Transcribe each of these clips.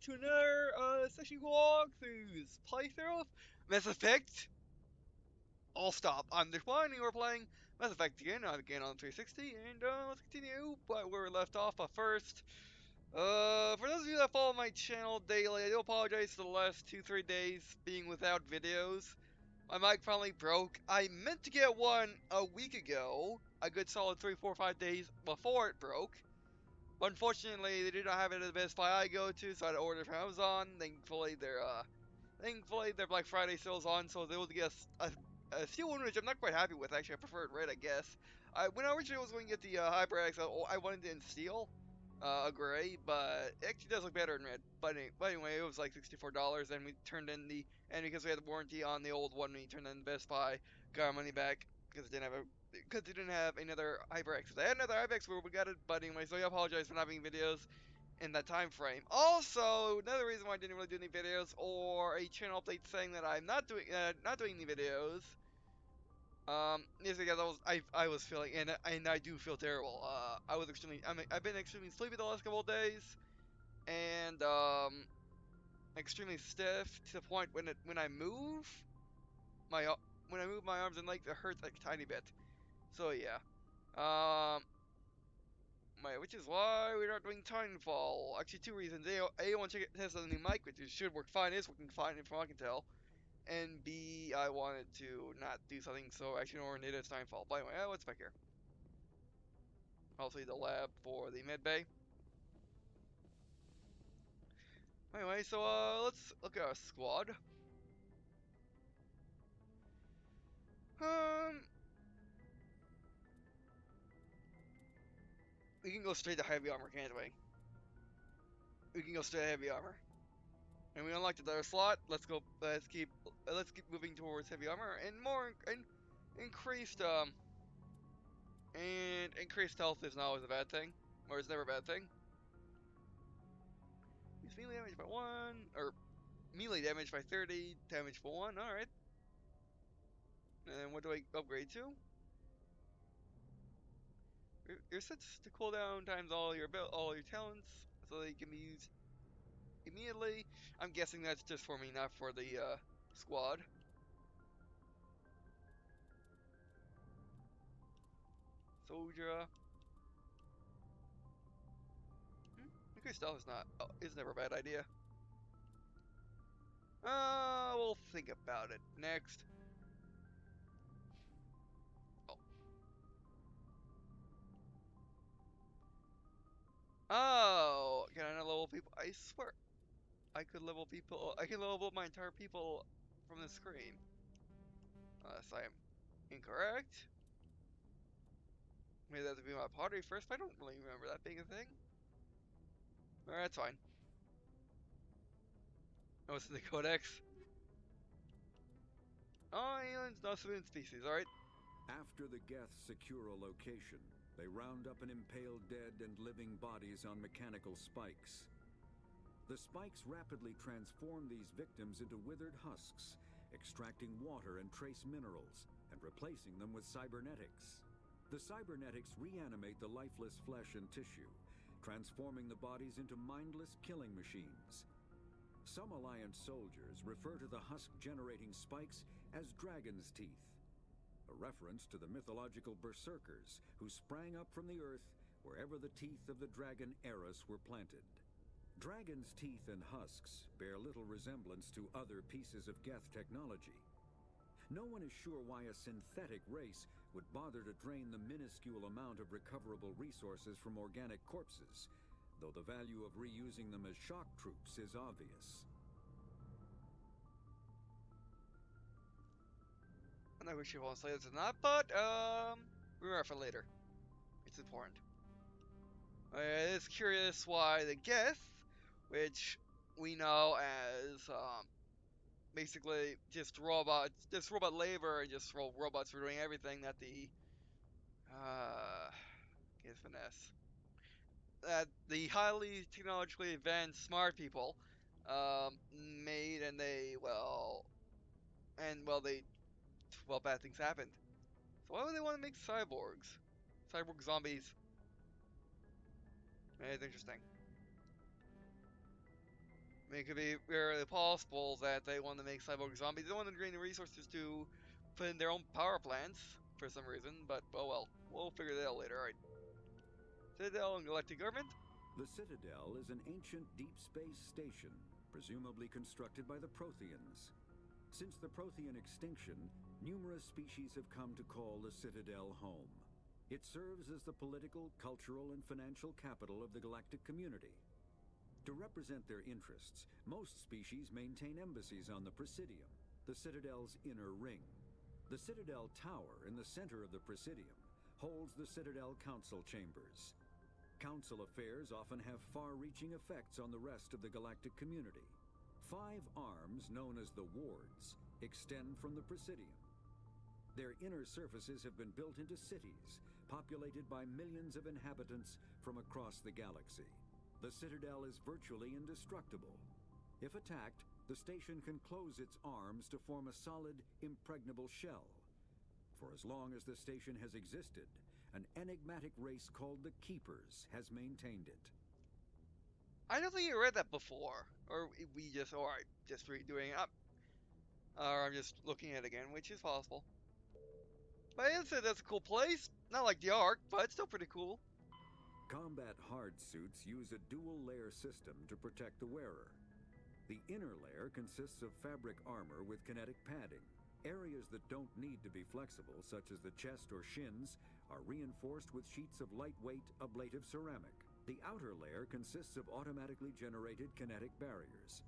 to another session walkthroughs playthrough of Mass Effect. I'll stop. I'm Declining. We're playing Mass Effect again on 360, and let's continue where we left off. But first, for those of you that follow my channel daily, I do apologize for the last 2-3 days being without videos. My mic finally broke. I meant to get one a week ago, a good solid 3, 4, 5 days before it broke. But unfortunately, they did not have it at the Best Buy I go to, so I had to order from Amazon. Thankfully, their Black Friday sale's on, so I was able to get a steel one, which I'm not quite happy with. Actually, I prefer it red, I guess. When I originally was going to get the HyperX, I wanted it in steel, a gray, but it actually does look better in red. But anyway, it was like $64, and we turned in and because we had the warranty on the old one, we turned in the Best Buy, got our money back because it didn't have another HyperX. If they had another HyperX, we got it. But anyway, so I apologize for not having videos in that time frame. Also, another reason why I didn't really do any videos, or a channel update saying that I'm not doing any videos, is because I was feeling, and I do feel terrible. I've been extremely sleepy the last couple of days, and extremely stiff to the point when I move my my arms and legs, it hurts like a tiny bit. So yeah, um. Which is why we're not doing Titanfall. Actually, two reasons. A, I want to test out the new mic, which should work fine. Is working fine, from what I can tell. And B, I wanted to not do something so action-oriented as Titanfall. But anyway, what's back here? Also, the lab for the medbay. Anyway, so let's look at our squad. Um, we can go straight to heavy armor, can't we? We can go straight to heavy armor. And we unlocked another slot. Let's keep moving towards heavy armor and more and increased And increased health is not always a bad thing, or it's never a bad thing. Increase melee damage by 1, or melee damage by 30, damage for 1, alright. And then what do I upgrade to? You're set to cooldown times all your talents, so they can be used immediately. I'm guessing that's just for me, not for the squad. Soldier. Increased stealth is never a bad idea. We'll think about it. Next. Oh. Oh, can I not level people? I swear, I could level people. I can level up my entire people from the screen. Unless I am incorrect. Maybe that would be my pottery first, but I don't really remember that being a thing. Alright, that's fine. Oh, it's in the codex. Oh, aliens, no civilian species, alright. After the Geth secure a location, they round up and impale dead and living bodies on mechanical spikes. The spikes rapidly transform these victims into withered husks, extracting water and trace minerals, and replacing them with cybernetics. The cybernetics reanimate the lifeless flesh and tissue, transforming the bodies into mindless killing machines. Some Alliance soldiers refer to the husk-generating spikes as dragon's teeth, a reference to the mythological berserkers who sprang up from the earth wherever the teeth of the dragon Eris were planted. Dragon's teeth and husks bear little resemblance to other pieces of Geth technology. No one is sure why a synthetic race would bother to drain the minuscule amount of recoverable resources from organic corpses, though the value of reusing them as shock troops is obvious. I'm not really sure if I want to say this or not, but remember for later. It's important. It's curious why the Geth, which we know as basically just robot labor, and just robots for doing everything that the get finesse that the highly technologically advanced smart people made, and bad things happened. So why would they want to make cyborgs? Cyborg zombies. It's interesting. It could be very possible that they want to make cyborg zombies. They don't want to drain the resources to put in their own power plants for some reason, but oh well. We'll figure that out later. Alright. Citadel and Galactic Government? The Citadel is an ancient deep space station, presumably constructed by the Protheans. Since the Prothean extinction, numerous species have come to call the Citadel home. It serves as the political, cultural, and financial capital of the galactic community. To represent their interests, most species maintain embassies on the Presidium, the Citadel's inner ring. The Citadel Tower in the center of the Presidium holds the Citadel Council Chambers. Council affairs often have far-reaching effects on the rest of the galactic community. 5 arms, known as the wards, extend from the Presidium. Their inner surfaces have been built into cities, populated by millions of inhabitants from across the galaxy. The Citadel is virtually indestructible. If attacked, the station can close its arms to form a solid, impregnable shell. For as long as the station has existed, an enigmatic race called the Keepers has maintained it. I don't think you read that before. Or just redoing it up. Or I'm just looking at it again, which is possible. But I'd say that's a cool place. Not like the Ark, but it's still pretty cool. Combat hard suits use a dual-layer system to protect the wearer. The inner layer consists of fabric armor with kinetic padding. Areas that don't need to be flexible, such as the chest or shins, are reinforced with sheets of lightweight, ablative ceramic. The outer layer consists of automatically generated kinetic barriers.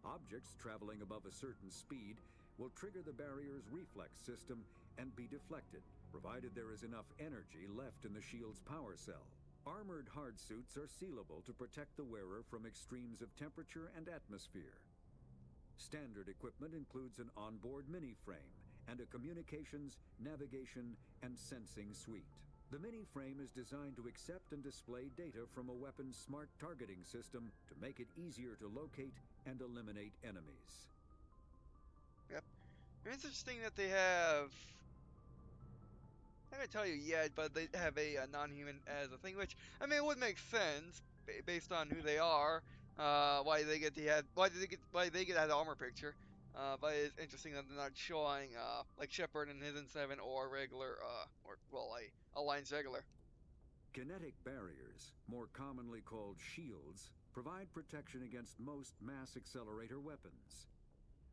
Objects traveling above a certain speed will trigger the barrier's reflex system and be deflected, provided there is enough energy left in the shield's power cell. Armored hard suits are sealable to protect the wearer from extremes of temperature and atmosphere. Standard equipment includes an onboard mini-frame and a communications, navigation, and sensing suite. The mini-frame is designed to accept and display data from a weapon's smart targeting system to make it easier to locate and eliminate enemies. Yep. It's interesting that they have. I'm not gonna tell you yet, but they have a non-human as a thing, which I mean it would make sense based on who they are, why they get that armor picture. But it's interesting that they're not showing like Shepard and his N7 or regular a Alliance regular. Kinetic barriers, more commonly called shields, provide protection against most mass accelerator weapons.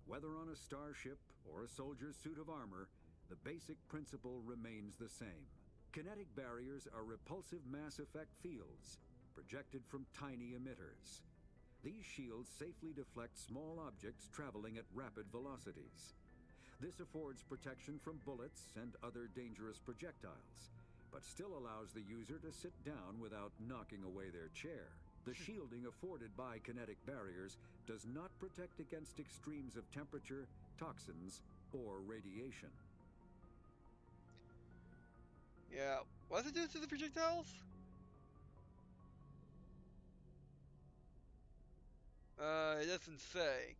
Whether on a starship or a soldier's suit of armor, the basic principle remains the same. Kinetic barriers are repulsive mass effect fields, projected from tiny emitters. These shields safely deflect small objects traveling at rapid velocities. This affords protection from bullets and other dangerous projectiles, but still allows the user to sit down without knocking away their chair. The shielding afforded by kinetic barriers does not protect against extremes of temperature, toxins, or radiation. Yeah, what does it do to the projectiles? It doesn't say.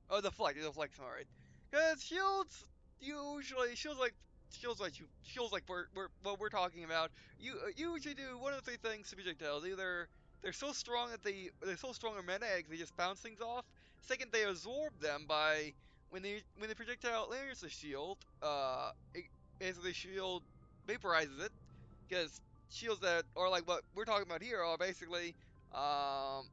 Oh, deflect, alright. Cause shields like we're what we're talking about. You usually do one of the 3 things to projectiles. Either they're so strong or meta eggs they just bounce things off. Second, they absorb them by when the projectile enters the shield. The shield vaporizes it. Because shields that are like what we're talking about here are basically um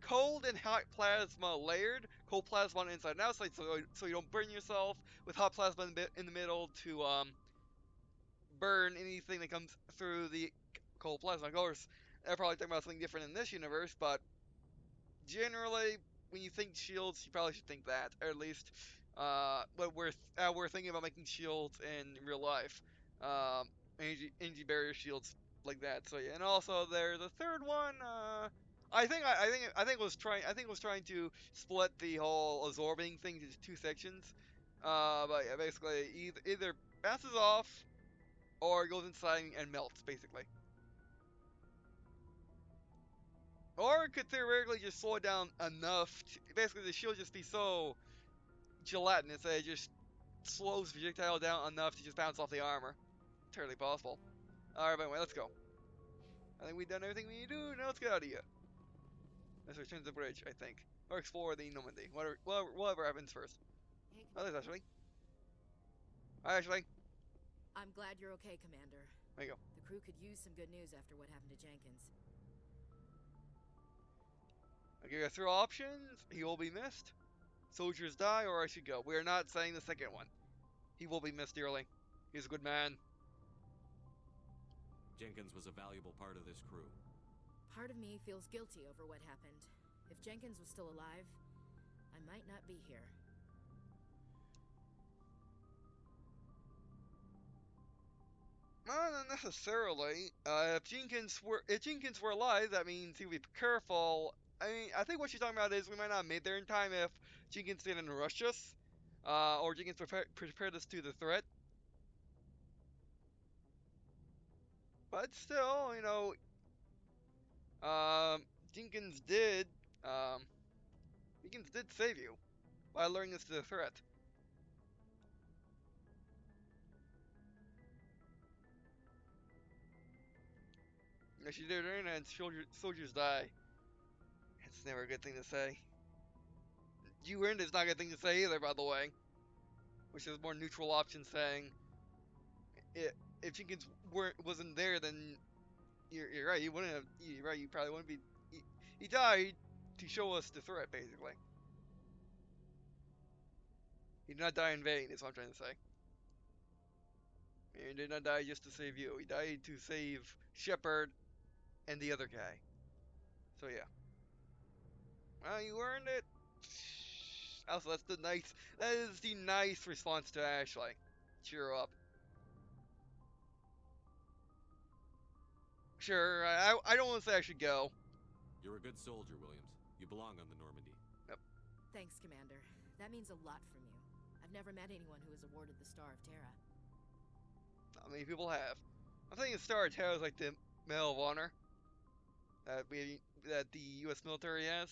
cold and hot plasma layered, cold plasma on the inside and outside, so you don't burn yourself, with hot plasma in the middle to burn anything that comes through the cold plasma. Of course, they're probably talking about something different in this universe, but generally, when you think shields, you probably should think that, or at least what we're thinking about making shields in real life, energy barrier shields like that. So yeah, and also there's a third one. I think it was trying to split the whole absorbing thing into 2 sections. But yeah, basically either bounces off or goes inside and melts, basically. Or it could theoretically just slow it down enough. Basically, the shield just be so gelatinous that it just slows the projectile down enough to just bounce off the armor. Entirely possible. Alright, but anyway, let's go. I think we've done everything we need to do. Now let's get out of here. Let's return to the bridge, I think. Or explore the Normandy. Whatever happens first. Hey, Oh, there's Commander. Ashley. Hi, Ashley. I'm glad you're okay, Commander. There you go. The crew could use some good news after what happened to Jenkins. I'll give you 3 options. He will be missed. Soldiers die, or I should go. We are not saying the second one. He will be missed dearly. He's a good man. Jenkins was a valuable part of this crew. Part of me feels guilty over what happened. If Jenkins was still alive, I might not be here. Not necessarily. If Jenkins were alive, that means he would be careful. I mean, I think what she's talking about is we might not have made there in time if Jenkins didn't rush us, or Jenkins prepared us to the threat. But still, um, Jenkins did, um, Jenkins did save you by alerting us to the threat. Yes, you did earn, and soldiers die. It's never a good thing to say. You earned it's not a good thing to say either, by the way. Which is a more neutral option saying, if Jenkins wasn't there, then you're right. You wouldn't have. You're right. You probably wouldn't be. He died to show us the threat, basically. He did not die in vain. Is what I'm trying to say. He did not die just to save you. He died to save Shepard and the other guy. So yeah. Well, you earned it. Also, that's the nice. That is the nice response to Ashley. Cheer up. Sure. I don't want to say I should go. You're a good soldier, Williams. You belong on the Normandy. Yep. Thanks, Commander. That means a lot from you. I've never met anyone who was awarded the Star of Terra. Not many people have. I'm thinking Star of Terra is like the Medal of Honor that the U.S. military has,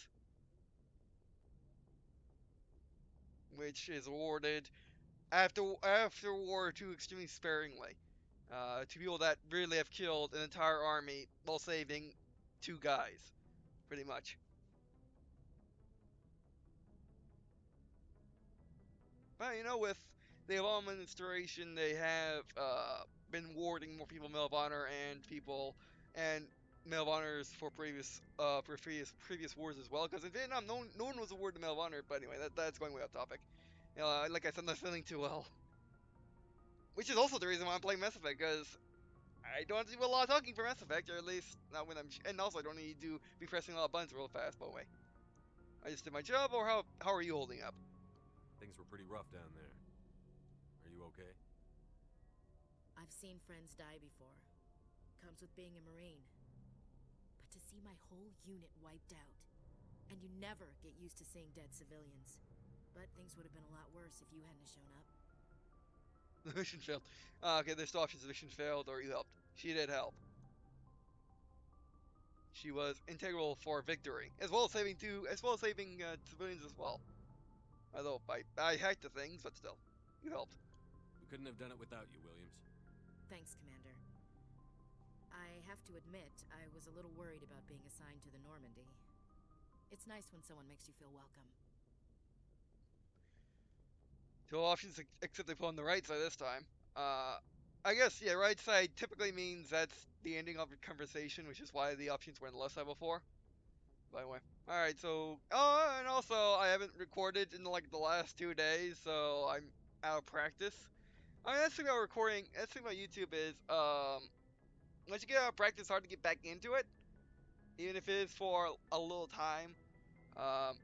which is awarded after war to extremely sparingly to people that really have killed an entire army while saving 2 guys, pretty much. But with the Obama administration, they have been awarding more people Medal of Honor and Medal of Honors for previous wars as well. Because in Vietnam, no one was awarded the Medal of Honor. But anyway, that's going way off topic. Like I said, I'm not feeling too well, which is also the reason why I'm playing Mass Effect, because I don't have to do a lot of talking for Mass Effect, or at least not when and also I don't need to be pressing a lot of buttons real fast. But anyway, I just did my job. Or how are you holding up? Things were pretty rough down there. Are you okay? I've seen friends die before. Comes with being a Marine. But to see my whole unit wiped out, and you never get used to seeing dead civilians. But things would have been a lot worse if you hadn't shown up. The mission failed. Okay, there's two options. The mission failed, or you helped. She did help. She was integral for victory, as well as saving civilians as well. Although I hacked the things, but still, you helped. We couldn't have done it without you, Williams. Thanks, Commander. I have to admit, I was a little worried about being assigned to the Normandy. It's nice when someone makes you feel welcome. Two options, except they put on the right side this time. I guess, yeah, right side typically means that's the ending of a conversation, which is why the options were on the left side before. By the way. Alright, so, and also, I haven't recorded in, like, the last 2 days, so I'm out of practice. I mean, that's the thing about recording, that's the thing about YouTube is, once you get out of practice, it's hard to get back into it. Even if it is for a little time. Um,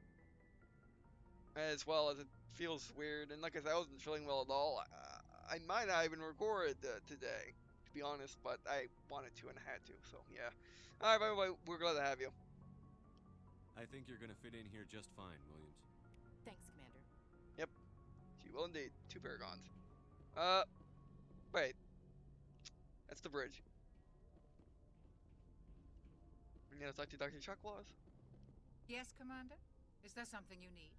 as well as it feels weird. And like I said, I wasn't feeling well at all. I might not even record today, to be honest, but I wanted to and I had to, so yeah. Alright, by the way, we're glad to have you. I think you're gonna fit in here just fine, Williams. Thanks, Commander. Yep, she will indeed. 2 paragons. Wait. That's the bridge. You know, talk to Dr. Chucklaws? Yes, Commander? Is there something you need?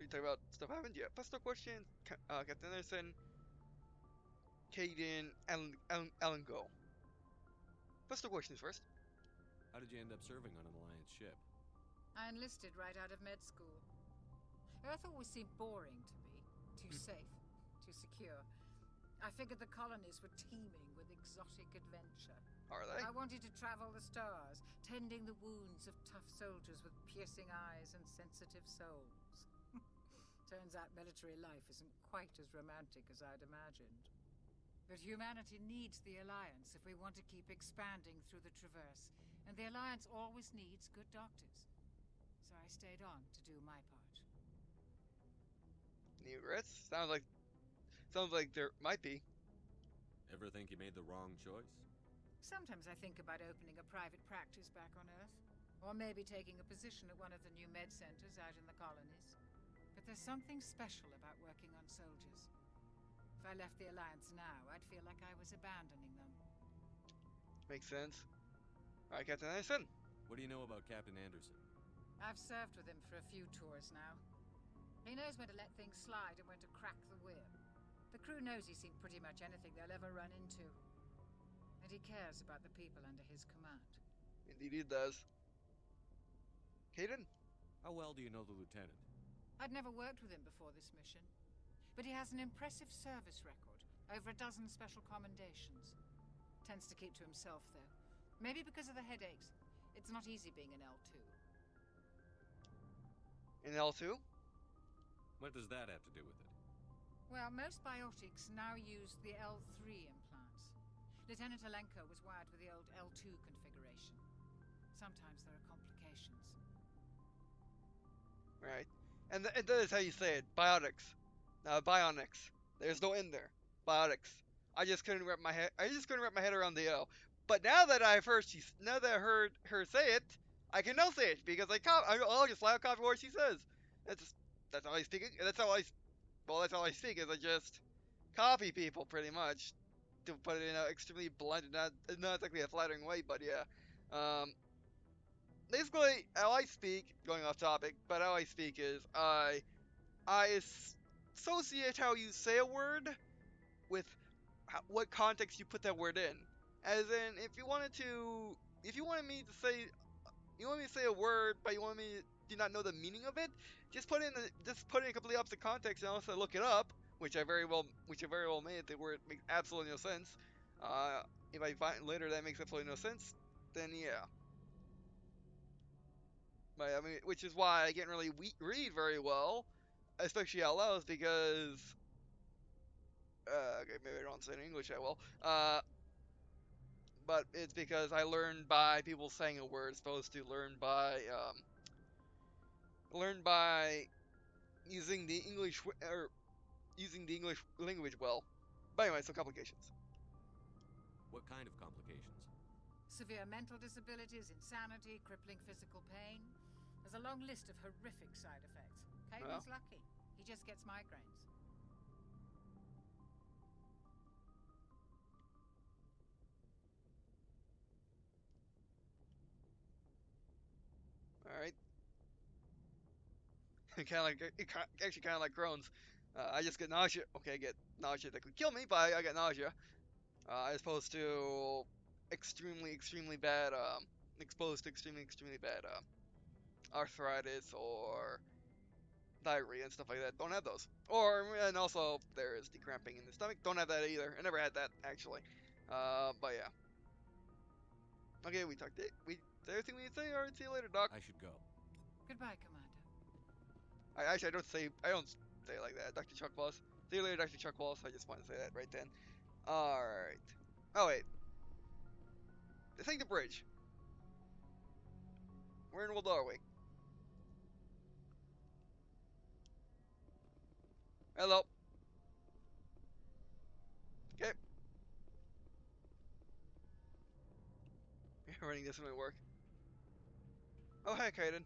You talk about stuff happened? Yeah. Personal question. Captain Anderson, Caden, Alan Go. Personal questions first. How did you end up serving on an Alliance ship? I enlisted right out of med school. Earth always seemed boring to me. Too safe, too secure. I figured the colonies were teeming with exotic adventure. Are they? I wanted to travel the stars, tending the wounds of tough soldiers with piercing eyes and sensitive souls. Turns out military life isn't quite as romantic as I'd imagined. But humanity needs the Alliance if we want to keep expanding through the Traverse, and the Alliance always needs good doctors. So I stayed on to do my part. Any regrets? Sounds like there might be. Ever think you made the wrong choice? Sometimes I think about opening a private practice back on Earth, or maybe taking a position at one of the new med centers out in the colonies. But there's something special about working on soldiers. If I left the Alliance now, I'd feel like I was abandoning them. Makes sense. All right, Captain Anderson. What do you know about Captain Anderson? I've served with him for a few tours now. He knows when to let things slide and when to crack the whip. The crew knows he's seen pretty much anything they'll ever run into. And he cares about the people under his command. Indeed he does. Caden? How well do you know the lieutenant? I'd never worked with him before this mission, but he has an impressive service record, over a dozen special commendations. Tends to keep to himself, though. Maybe because of the headaches. It's not easy being an L2. In L2? What does that have to do with it? Well, most biotics now use the L3 implants. Lieutenant Alenko was wired with the old L2 configuration. Sometimes there are complications. Right. And that is how you say it. Biotics. Bionics. There's no in there. Biotics. I just couldn't wrap my head around the O. But now that I heard her say it, I can now say it because I'll just loud copy what she says. That's how I speak. That's how I speak. Is I just copy people pretty much to put it in an extremely blunt, not exactly a flattering way, but yeah. Basically, how I speak, going off topic, but how I speak is I associate how you say a word with what context you put that word in. As in, if you wanted me to say, you want me to say a word, but you want me to not know the meaning of it, just put in a completely opposite context and also look it up, which I very well may if the word makes absolutely no sense. If I find later that makes absolutely no sense, then yeah. But, I mean, which is why I can't really read very well, especially out loud, because okay, maybe I don't say it in English that well. But it's because I learned by people saying a word, as opposed to learn by using the English or using the English language well. But anyway, so complications. What kind of complications? Severe mental disabilities, insanity, crippling physical pain. There's a long list of horrific side effects. Caden's lucky. He just gets migraines. All right. Actually kind of like Crohn's. I just get nausea. Okay, I get nausea that could kill me, but I get nausea. As opposed to extremely bad, exposed to extremely bad arthritis or diarrhea and stuff like that. Don't have those. And also there is the cramping in the stomach. Don't have that either. I never had that actually. But yeah. Okay, we talked it. Is there anything we need to say? Alright, see you later, Doc. I should go. Goodbye, Commander. I don't say it like that, Dr. Chuck Wallace. See you later, Dr. Chuck Wallace. I just wanted to say that right then. Alright. Oh wait. Take the bridge. Where in the world are we? Hello. Okay. Running this might work. Oh, hey, Kaden.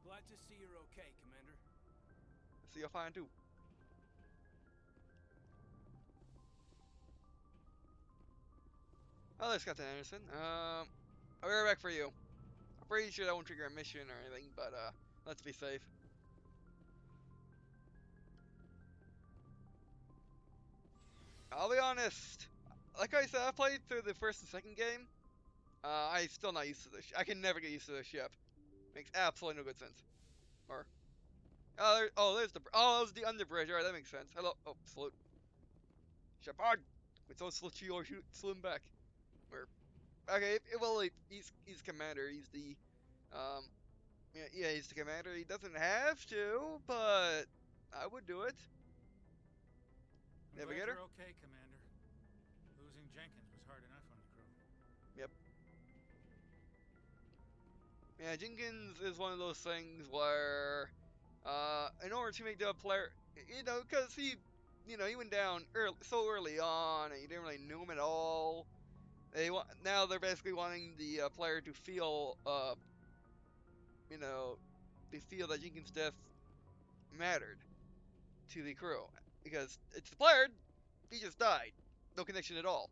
Glad to see you're okay, Commander. I see you're fine too. Oh, there's Captain Anderson. I'll be right back for you. I'm pretty sure that won't trigger a mission or anything, but let's be safe. I'll be honest. Like I said, I played through the first and second game. I'm still not used to this. I can never get used to this ship. Makes absolutely no good sense. Or there's the that was the underbridge. All right, that makes sense. Hello. Oh, salute. Shepard. It's so slow or shoot him back. Or okay, well he's commander. He's the yeah, he's the commander. He doesn't have to, but I would do it. I'm glad Navigator. you're okay, Commander. Losing Jenkins was hard enough on the crew. Yep. Yeah, Jenkins is one of those things where, in order to make the player, because he went down so early on, and you didn't really know him at all. Now they're basically wanting the player to feel, they feel that Jenkins' death mattered to the crew because it's the player. He just died, no connection at all.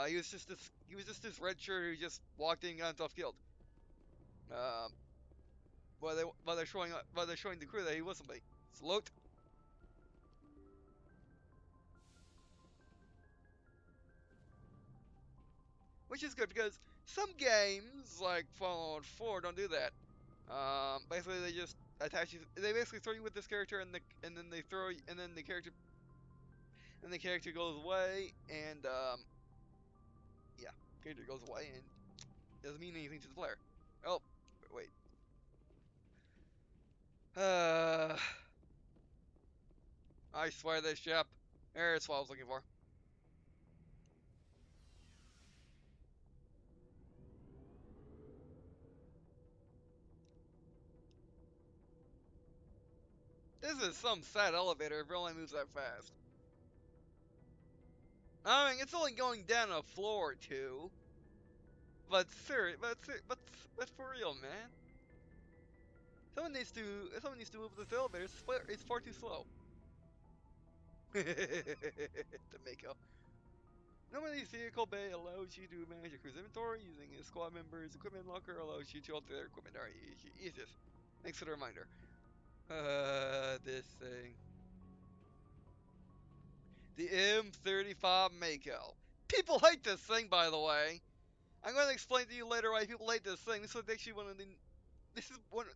He was just this red shirt who just walked in and got himself killed. Um, while they're showing the crew that he was somebody. Salute. Which is good because some games like Fallout 4 don't do that. Basically they just attach you. They basically throw you with this character and then they throw you, and the character goes away and yeah, character goes away and doesn't mean anything to the player. Oh, wait. Uh, I swear this ship. There's what I was looking for. This is some sad elevator if it only moves that fast. I mean, it's only going down a floor or two. But for real, man. Someone needs to move this elevator. It's far too slow. To make up. Normally, vehicle bay allows you to manage your cruise inventory using a squad member's equipment locker. Allows you to alter their equipment. Alright, Jesus. Thanks for the reminder. This thing. The M35 Mako. People hate this thing, by the way. I'm going to explain to you later why people hate this thing. This was actually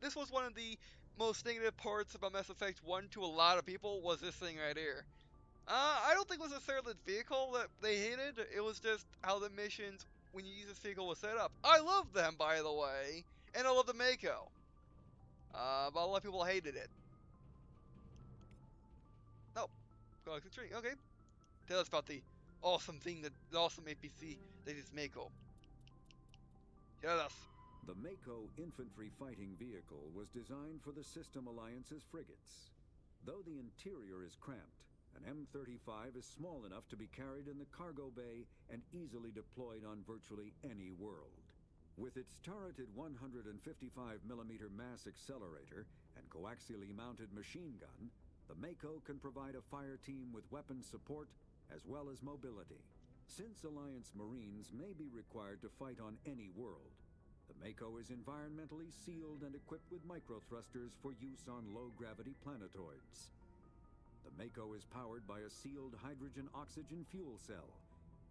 This was one of the most negative parts about Mass Effect 1 to a lot of people was this thing right here. I don't think it was necessarily the vehicle that they hated. It was just how the missions when you use this vehicle was set up. I love them, by the way, and I love the Mako. But a lot of people hated it. Oh, Galaxy Tree. Okay, tell us about the awesome APC that is Mako. Tell us. The Mako infantry fighting vehicle was designed for the System Alliance's frigates. Though the interior is cramped, an M35 is small enough to be carried in the cargo bay and easily deployed on virtually any world. With its turreted 155mm mass accelerator and coaxially mounted machine gun, the Mako can provide a fire team with weapon support as well as mobility. Since Alliance Marines may be required to fight on any world, the Mako is environmentally sealed and equipped with microthrusters for use on low-gravity planetoids. The Mako is powered by a sealed hydrogen-oxygen fuel cell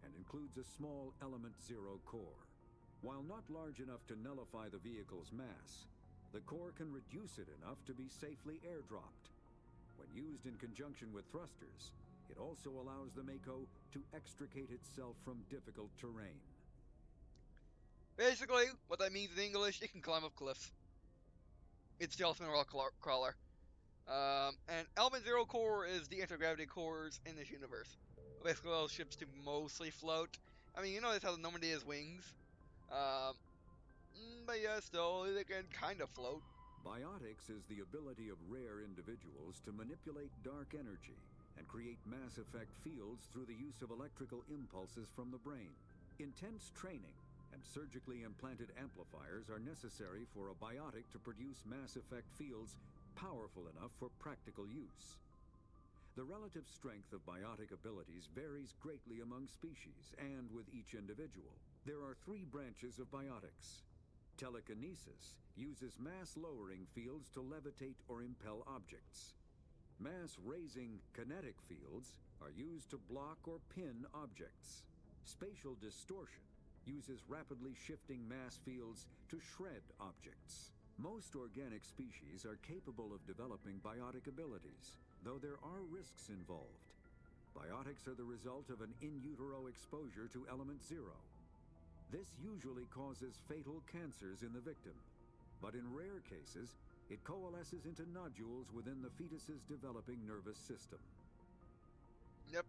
and includes a small Element Zero core. While not large enough to nullify the vehicle's mass, the core can reduce it enough to be safely airdropped. When used in conjunction with thrusters, it also allows the Mako to extricate itself from difficult terrain. Basically, what that means in English, it can climb up cliffs. It's the ultimate rock crawler. And Element Zero Core is the anti-gravity cores in this universe. Basically, allows ships to mostly float. I mean, you notice how the Normandy has wings. Um, but yeah, still, they can kind of float. Biotics is the ability of rare individuals to manipulate dark energy and create mass effect fields through the use of electrical impulses from the brain. Intense training and surgically implanted amplifiers are necessary for a biotic to produce mass effect fields powerful enough for practical use. The relative strength of biotic abilities varies greatly among species and with each individual. There are 3 branches of biotics. Telekinesis uses mass-lowering fields to levitate or impel objects. Mass-raising kinetic fields are used to block or pin objects. Spatial distortion uses rapidly shifting mass fields to shred objects. Most organic species are capable of developing biotic abilities, though there are risks involved. Biotics are the result of an in utero exposure to element zero. This usually causes fatal cancers in the victim, but in rare cases, it coalesces into nodules within the fetus's developing nervous system. Yep.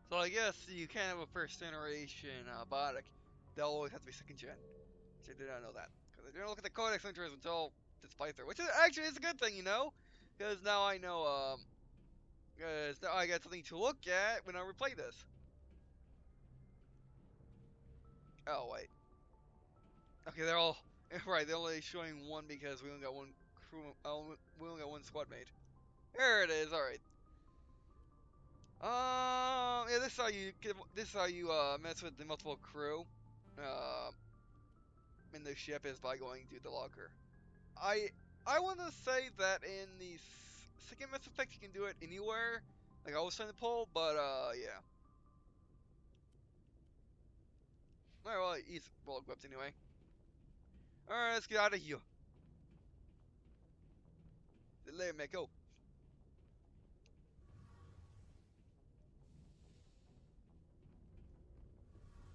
So I guess you can't have a first generation biotic. They'll always have to be second gen. Which I did not know that. Because I didn't look at the codex entries until this playthrough. Which is actually is a good thing, you know? Because now I know, because now I got something to look at when I replay this. Oh, wait. Okay, they're all... Right, they're only showing one because we only got one crew... we only got one squad mate. There it is, alright. Yeah, this is how you mess with the multiple crew in the ship is by going to the locker. I I want to say that in the second Mass Effect you can do it anywhere, like I was trying to pull, but yeah. Alright, well he's well equipped anyway. Alright, let's get out of here. Let me go.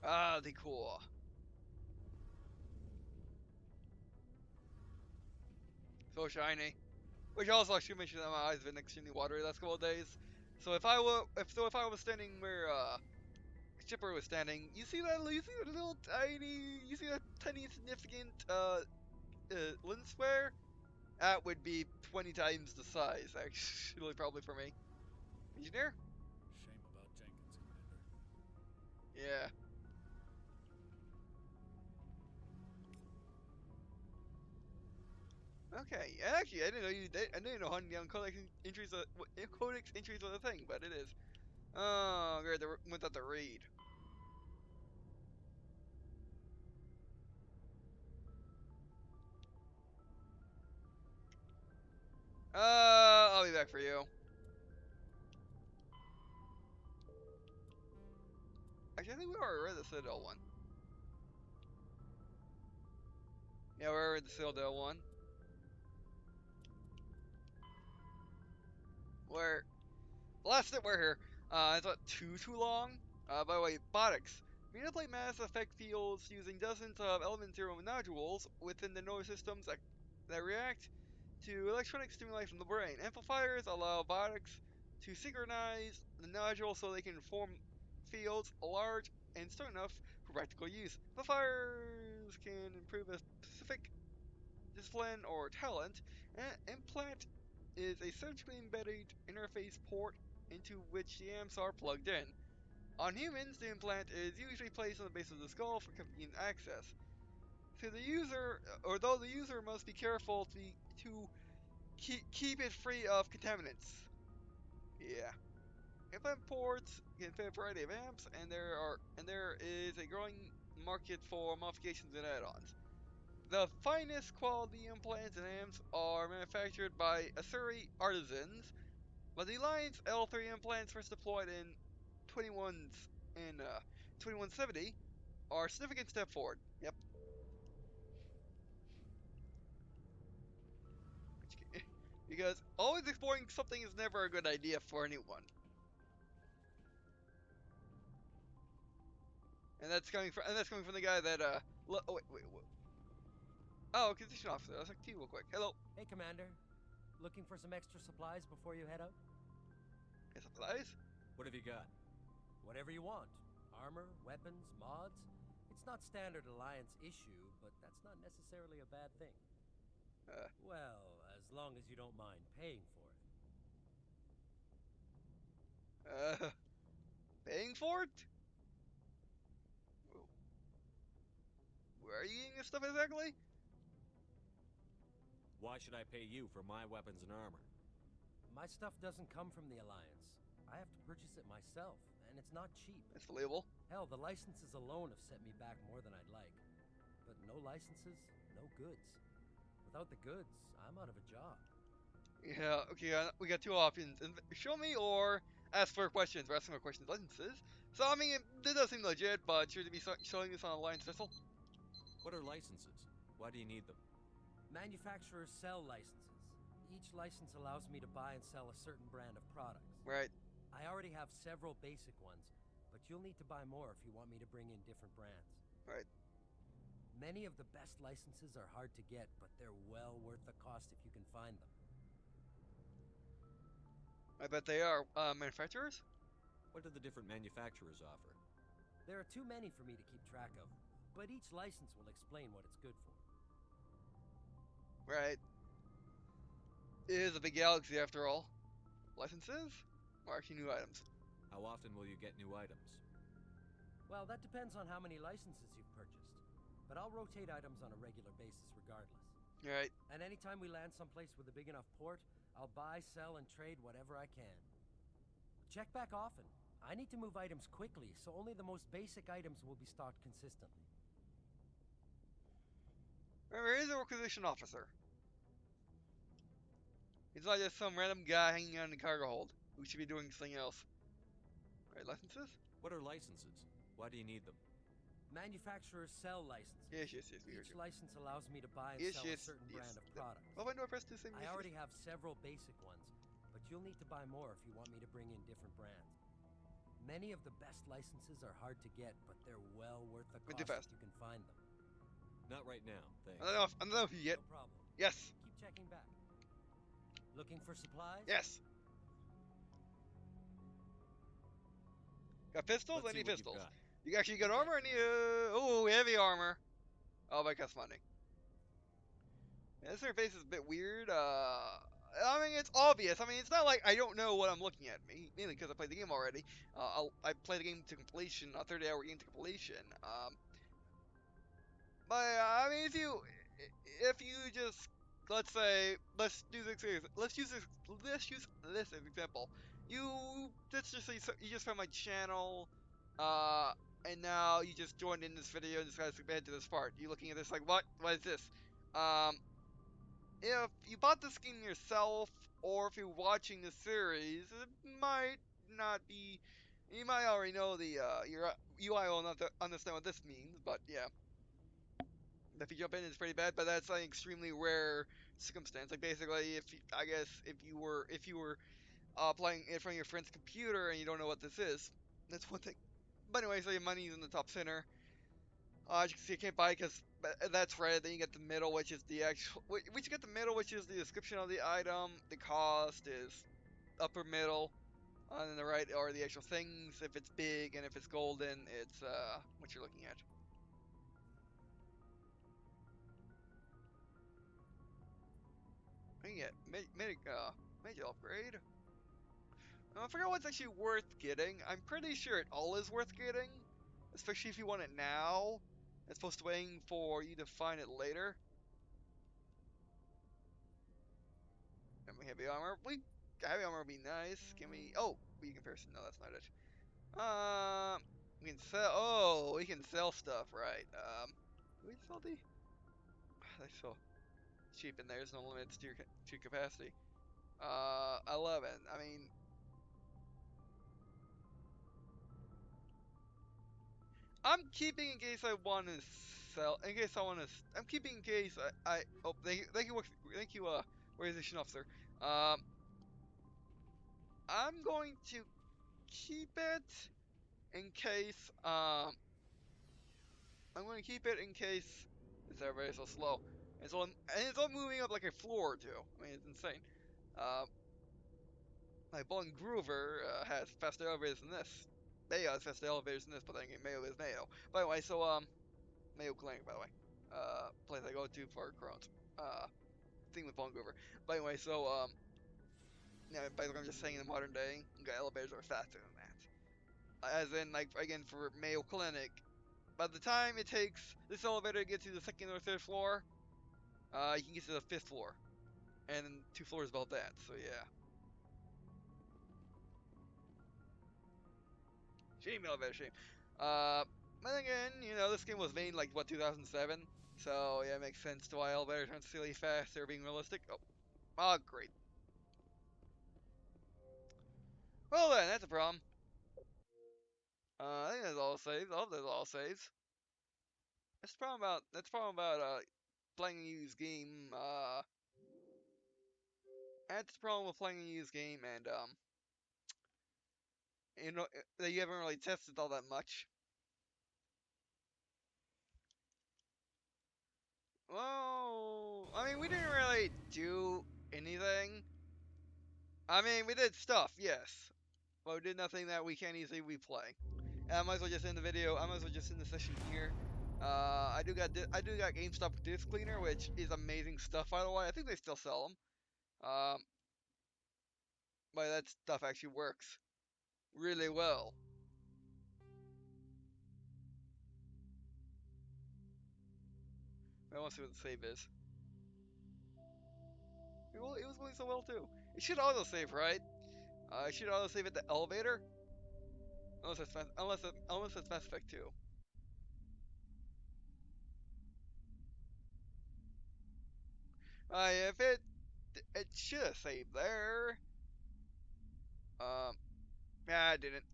Ah, the cool. So shiny. Which also I should mention that my eyes have been extremely watery the last couple of days. So if I was standing where Chipper was standing, you see that little tiny you see that tiny significant lens flare? That would be 20 times the size, actually, probably for me. Engineer? Shame about Jenkins, Commander. Yeah. Okay. Actually, I didn't know you did. I didn't know hunting down codex entries was a thing, but it is. Oh, great. Without the read. I'll be back for you. Actually, I think we already read the Citadel one. Yeah, we already read the Citadel one. Where the last step we're here, it's not too long. By the way, Botix. We need to play Mass Effect fields using dozens of element zero nodules within the nervous systems that react to electronic stimuli from the brain. Amplifiers allow Botix to synchronize the nodule so they can form fields large and strong enough for practical use. Amplifiers can improve a specific discipline or talent. An implant is a surgically embedded interface port into which the amps are plugged in. On humans, the implant is usually placed on the base of the skull for convenient access. So the user, or though the user must be careful to keep it free of contaminants. Yeah. Implant ports can fit a variety of amps, and there is a growing market for modifications and add-ons. The finest quality implants and amps are manufactured by Asuri artisans, but the Alliance L3 implants first deployed in 21s in 2170 are a significant step forward. Yep. Because always exploring something is never a good idea for anyone. And that's coming from the guy that oh wait. Oh, condition officer. Let's talk to you real quick. Hello. Hey, Commander. Looking for some extra supplies before you head out? Hey, supplies? What have you got? Whatever you want. Armor, weapons, mods. It's not standard Alliance issue, but that's not necessarily a bad thing. Well, as long as you don't mind paying for it. Uh, paying for it? Where are you getting this stuff exactly? Why should I pay you for my weapons and armor? My stuff doesn't come from the Alliance. I have to purchase it myself, and it's not cheap. It's believable. Hell, the licenses alone have set me back more than I'd like. But no licenses, no goods. Without the goods, I'm out of a job. Yeah, okay, we got two options. Show me or ask for questions. We're asking for questions licenses. So, I mean, it does seem legit, but should it be showing this on a Alliance vessel? What are licenses? Why do you need them? Manufacturers sell licenses. Each license allows me to buy and sell a certain brand of products. Right. I already have several basic ones, but you'll need to buy more if you want me to bring in different brands. Right. Many of the best licenses are hard to get, but they're well worth the cost if you can find them. I bet they are. Manufacturers? What do the different manufacturers offer? There are too many for me to keep track of, but each license will explain what it's good for. Right. It is a big galaxy after all. Licenses? Or actually new items? How often will you get new items? Well, that depends on how many licenses you've purchased, but I'll rotate items on a regular basis regardless. Right. And anytime we land someplace with a big enough port, I'll buy, sell, and trade whatever I can. Check back often. I need to move items quickly, so only the most basic items will be stocked consistently. Remember, he's a requisition officer. He's not just some random guy hanging out in the cargo hold who should be doing something else. Right, licenses? What are licenses? Why do you need them? Manufacturers sell licenses. Yes, we heard Each you. license allows me to buy and Yes, sell a certain yes. brand of products. Well, I know I pressed the same. I already have several basic ones, but you'll need to buy more if you want me to bring in different brands. Many of the best licenses are hard to get, but they're well worth the Went cost too fast. if you can find them. Not right now, thanks. I don't know if you get. No problem. Yes. Keep checking back. Looking for supplies? Yes. Got pistols? Let's I see need what you've pistols. got. You actually got armor? I need heavy armor. Oh, but it costs money. Yeah, this interface is a bit weird. I mean, it's obvious. I mean, it's not like I don't know what I'm looking at. Mainly because I played the game already. I played the game to completion, a 30-hour game to completion. But I mean, if you just let's say let's use this as an example. Let's just say you just found my channel, and now you just joined in this video and decided to skip ahead to this part. You looking at this like what? What is this? If you bought this game yourself, or if you're watching the series, it might not be. You might already know your UI will not understand what this means, but yeah. If you jump in, it's pretty bad, but that's an extremely rare circumstance. Like basically, I guess if you were playing in front of your friend's computer and you don't know what this is, that's one thing. But anyway, so your money's in the top center. As you can see, you can't buy because that's red. Then you get the middle, which is the actual. Which you get the middle, which is the description of the item. The cost is upper middle. And then the right are the actual things. If it's big and if it's golden, it's what you're looking at. I can get major upgrade. I forgot what's actually worth getting. I'm pretty sure it all is worth getting, especially if you want it now, as opposed to waiting for you to find it later. Heavy armor. Heavy armor would be nice. Can we? Oh, we comparison. No, that's not it. We can sell. Oh, we can sell stuff, right? Do we sell the? They're so cheap, and there's no limits to your capacity. 11. I mean, I'm keeping in case I want to sell. In case I want to, I'm keeping in case I. Oh, thank you, organization officer. I'm going to keep it in case. I'm going to keep it in case. This everybody's so slow. It's all moving up like a floor or two. I mean, it's insane. Uh, like Bowling Groover has faster elevators than this. Mayo has faster elevators than this, but then again, Mayo is Mayo. By the way, so Mayo Clinic, by the way. Place I go to for Crohn's. Thing with Bone Groover. By the way, so, yeah, basically I'm just saying in the modern day, you got elevators that are faster than that. As in, like, again, for Mayo Clinic, by the time it takes this elevator to get to the second or third floor, you can get to the fifth floor. And 2 floors above that, so yeah. Shame elevator, shame. But again, you know, this game was made in, like, what, 2007? So, yeah, it makes sense to why elevators aren't silly fast, they're being realistic. Oh, great. Well then, that's a problem. I think that's all saves. I hope that's all saves. That's the problem about playing a used game. That's the problem with playing a used game, and you know that you haven't really tested all that much. Well, I mean, we didn't really do anything. I mean, we did stuff, yes, but we did nothing that we can't easily replay. And I might as well just end the video. I might as well just end the session here. I do got GameStop Disc Cleaner, which is amazing stuff, by the way. I think they still sell them. But that stuff actually works really well. I want to see what the save is. It was going so well too. It should autosave, right? It should autosave at the elevator. Unless it's Mass Effect 2. If it should have saved there. Yeah, I didn't.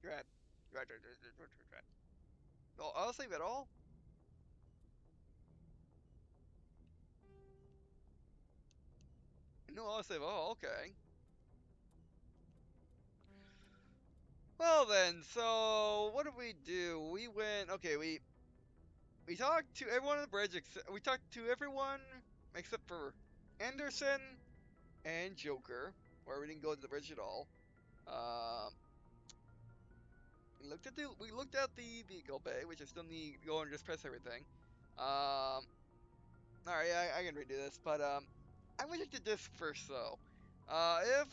Dread. Dread. No, autosave at all? No autosave at all. Okay. Well then, so what did we do? We went. Okay, we talked to everyone on the bridge. We talked to everyone except for Anderson and Joker, where we didn't go to the bridge at all. Um, we looked at the vehicle bay, which I still need to go and just press everything. All right, I can redo this, but I'm gonna check the disc first though. If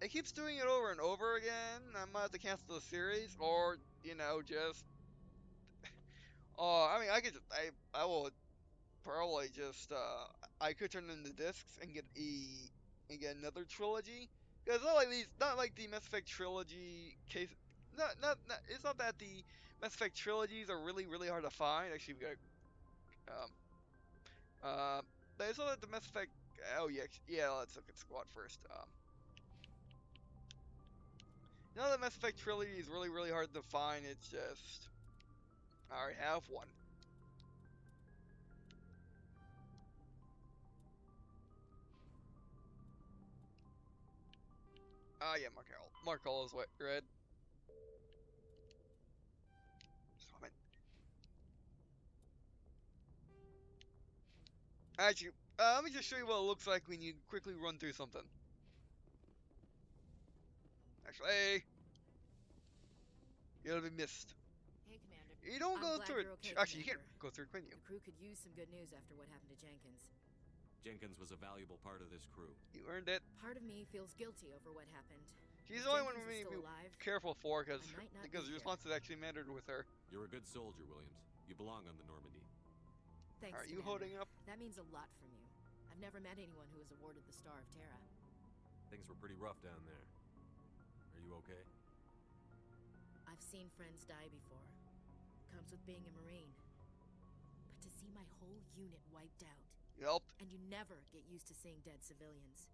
it keeps doing it over and over again, I might have to cancel the series, or you know, just. Oh, I mean, I will probably just I could turn in the discs and get another trilogy. Because not like the Mass Effect trilogy case. Not. It's not that the Mass Effect trilogies are really hard to find. Actually, we got um but it's not that the Mass Effect. Oh yeah. Let's look at Squad first. Now the Mass Effect trilogy is really hard to find. It's just I already have one. Ah yeah, Mark Hall is red. Actually, let me just show you what it looks like when you quickly run through something. Actually, you'll be missed. Hey, Commander. You don't I'm go glad through it. you're okay, Actually, you can't Commander. go through it, can you? The crew could use some good news after what happened to Jenkins. Jenkins was a valuable part of this crew. You earned it. Part of me feels guilty over what happened. She's If the only one Jenkins we is need to still be alive, careful for because I might not the be here. responses actually mattered with her. You're a good soldier, Williams. You belong on the Normandy. Thanks, Are you Commander. holding up? That means a lot from you. I've never met anyone who was awarded the Star of Terra. Things were pretty rough down there. Are you okay? I've seen friends die before. Comes with being a Marine. But to see my whole unit wiped out, Yep. and you never get used to seeing dead civilians.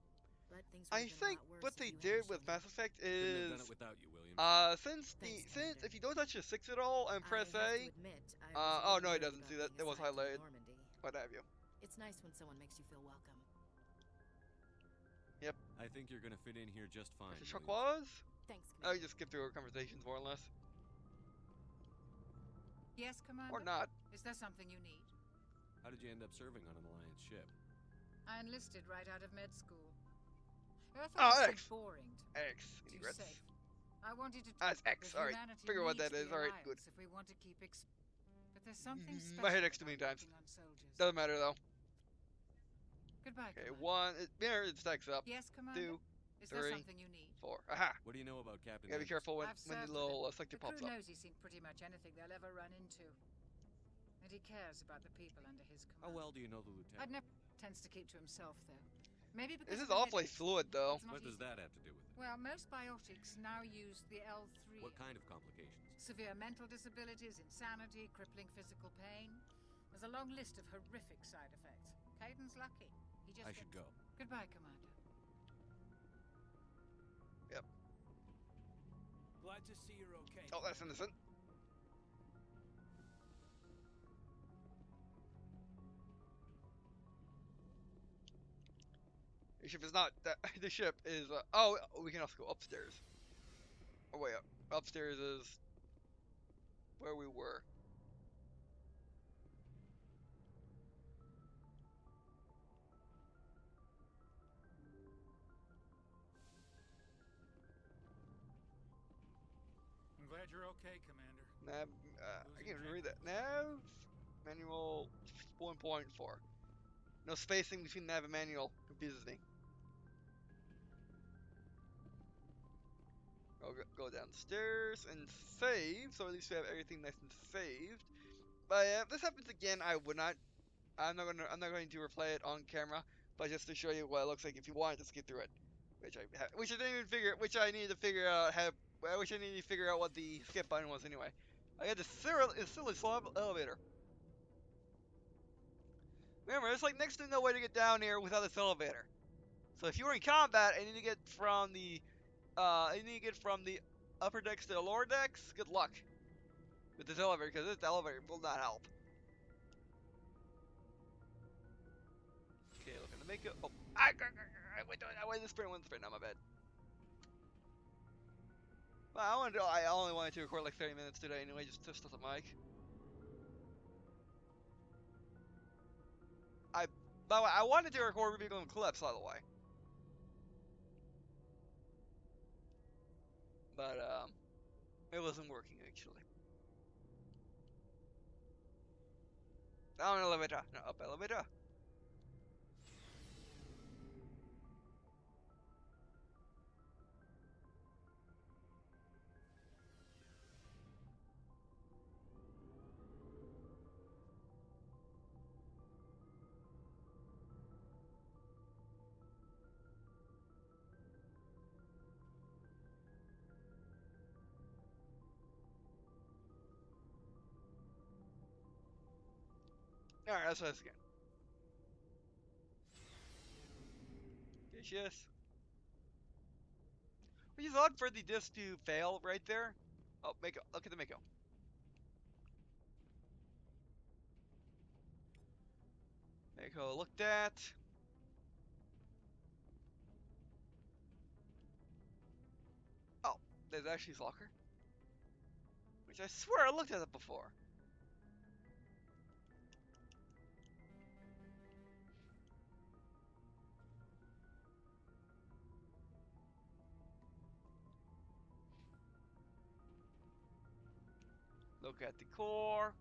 But things I would have been think a lot worse what if they you did hadn't with shown Mass up. Effect Couldn't have is done it without you, Williams. Thanks, since Commander. if you don't touch the 6 at all and press I have A, to admit, I was a oh little no, it worried doesn't about see that. being It was assigned to highlighted. Normandy. What have you? It's nice when someone makes you feel welcome. Yep. I think you're gonna fit in here just fine. The shock Williams. was. Thanks, Oh, Commander. you just skip through our conversations more or less, Yes, Commander? or not. Is there something you need? How did you end up serving on an Alliance ship? I enlisted right out of med school. I Oh, thought it was X. too boring. X. Too Regrets. safe. I wanted to That's X. that All right. humanity Figure what that needs is. the All right. Alliance Good. if we want to keep but there's something special I hit X too about many times. working on soldiers. Doesn't matter though. Goodbye, Okay. Commander. It stacks up. Yes, Commander? 2, Is there 3, something you need? 4. Aha. What do you know about Captain You gotta be Andrews? careful when I've the served little with him. selector The pops crew up. knows he's seen pretty much anything they'll ever run into. And he cares about the people under his command. How well do you know the lieutenant? I'd never tends to keep to himself, though. Maybe because This of is the awfully headaches. fluid though. It's not What does easy. that have to do with it? Well, most biotics now use the L3. What kind of complications? Severe mental disabilities, insanity, crippling physical pain. There's a long list of horrific side effects. Caden's lucky. He just I should go. Goodbye, Commander. Yep. Glad to see you're okay. Oh, that's innocent. The ship is not that. The ship is. Oh, we can also go upstairs. Oh wait, upstairs is where we were. I'm glad you're okay, Commander. Nav. I can't read that. Nav manual 1.4. No spacing between nav and manual. Confuses me. Go downstairs and save, so at least we have everything nice and saved. But if this happens again, I would not. I'm not going to replay it on camera, but just to show you what it looks like if you wanted to skip through it, which I didn't even figure, which I needed to figure out how. I wish I needed to figure out what the skip button was anyway. I got this silly slow elevator. Remember, it's like next to no way to get down here without this elevator. So if you were in combat and you need to get from the upper decks to the lower decks, good luck with this elevator, because this elevator will not help. Okay, looking to make it. Oh, I went the sprint, not my bad. Well, I only wanted to record like 30 minutes today anyway, just to stuff the mic. By the way, I wanted to record Ruby Golden clips, by the way. But, it wasn't working, actually. Down elevator, no, up elevator. Alright, let's try this again. Yes. Which is odd for the disc to fail right there. Oh, Mako. Look at the Mako. Mako looked at. Oh, there's actually Stalker. Which I swear I looked at it before. Look at the core.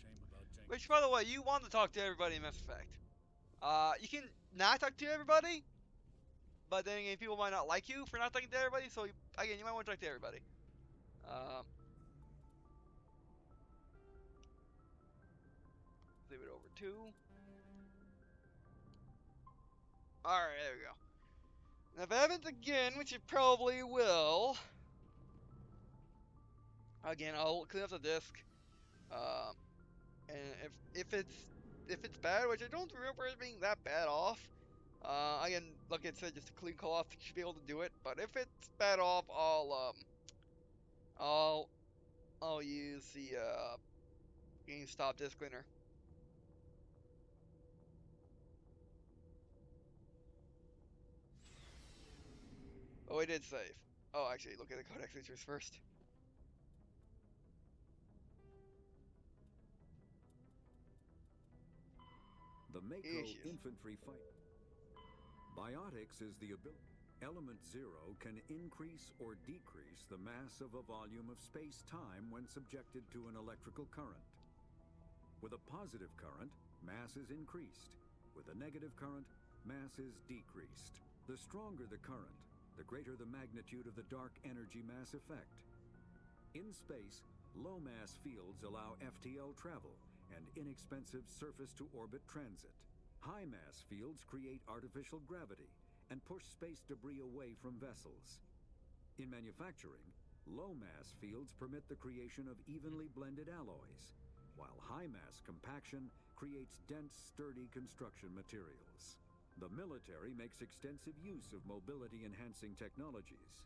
Shame about Jenkins. Which, by the way, you want to talk to everybody in Mass Effect. You can not talk to everybody, but then again, people might not like you for not talking to everybody, so again, you might want to talk to everybody. Leave it over 2. Alright, there we go. Now, if it happens again, which it probably will, again, I'll clean up the disc. And if it's bad, which I don't remember it being that bad off, again, like I said, just a clean call off should be able to do it. But if it's bad off, I'll use the GameStop disc cleaner. Oh, I did save. Oh, actually, look at the codex features first. The Mako infantry fight. Biotics is the ability. Element 0 can increase or decrease the mass of a volume of space-time when subjected to an electrical current. With a positive current, mass is increased. With a negative current, mass is decreased. The stronger the current, the greater the magnitude of the dark energy mass effect. In space, low-mass fields allow FTL travel and inexpensive surface-to-orbit transit. High-mass fields create artificial gravity and push space debris away from vessels. In manufacturing, low-mass fields permit the creation of evenly blended alloys, while high-mass compaction creates dense, sturdy construction materials. The military makes extensive use of mobility-enhancing technologies.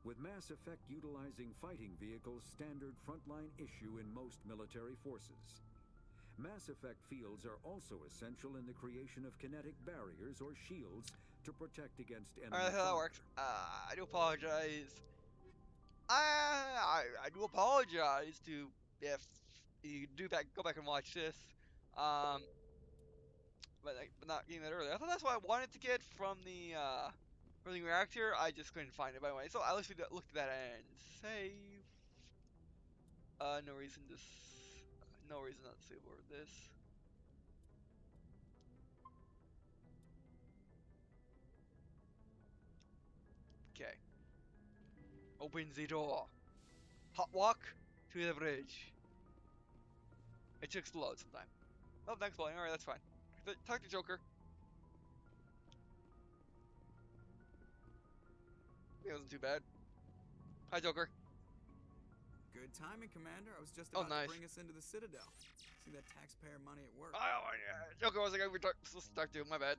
with Mass Effect utilizing fighting vehicles standard frontline issue in most military forces. Mass Effect fields are also essential in the creation of kinetic barriers or shields to protect against enemy Alright, that's how that fire. works. I do apologize. I do apologize to if you go back and watch this. But not getting that earlier. I thought that's what I wanted to get from the reactor. I just couldn't find it by the way. So I looked at that and save. No reason to. No reason not to save over this. Okay. Open the door. Hot walk to the bridge. It took to load sometime. Oh, thanks, Blaine. Alright, that's fine. Talk to Joker. It wasn't too bad. Hi, Joker. Good timing, Commander. I was just Oh, about nice. to bring us into the Citadel. See that taxpayer money at work. Oh, yeah. Joker was like, we're supposed to talk to. My bad.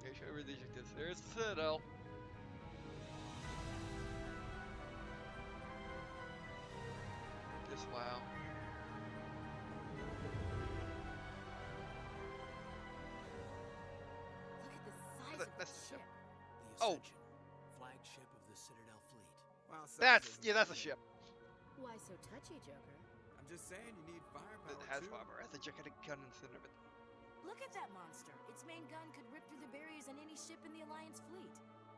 Okay, should I really eject this? There's the Citadel. This, wow. Look at the size of That's the the ship. The Oh. Ascension, flagship of the Citadel fleet. Wow, That's a ship. Why so touchy, Joker? I'm just saying, you need firepower It has too. bomber. Has a got a gun in the center of it. Look at that monster. Its main gun could rip through the barriers on any ship in the Alliance fleet.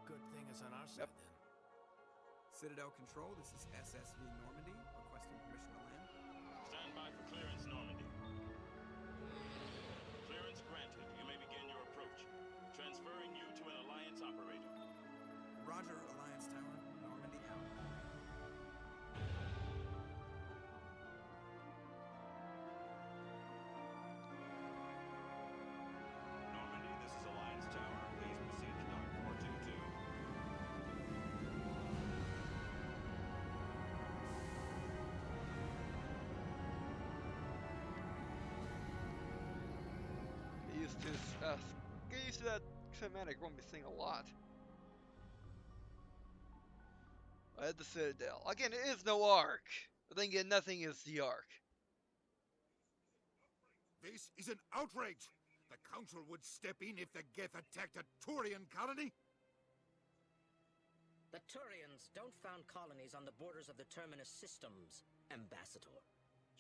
Good thing it's on our side then. Citadel Control, this is SSV Normandy, requesting permission to land. Stand by for clearance, Normandy. Clearance granted. You may begin your approach. Transferring you to an Alliance operator. Roger, Alliance Tower, Normandy out. Normandy, this is Alliance Tower. Please proceed to dock 422. Get used to that cinematic room thing a lot. At the Citadel. Again, it is no Ark. But then again, nothing is the Ark. This is an outrage! The Council would step in if the Geth attacked a Turian colony? The Turians don't found colonies on the borders of the Terminus systems, Ambassador.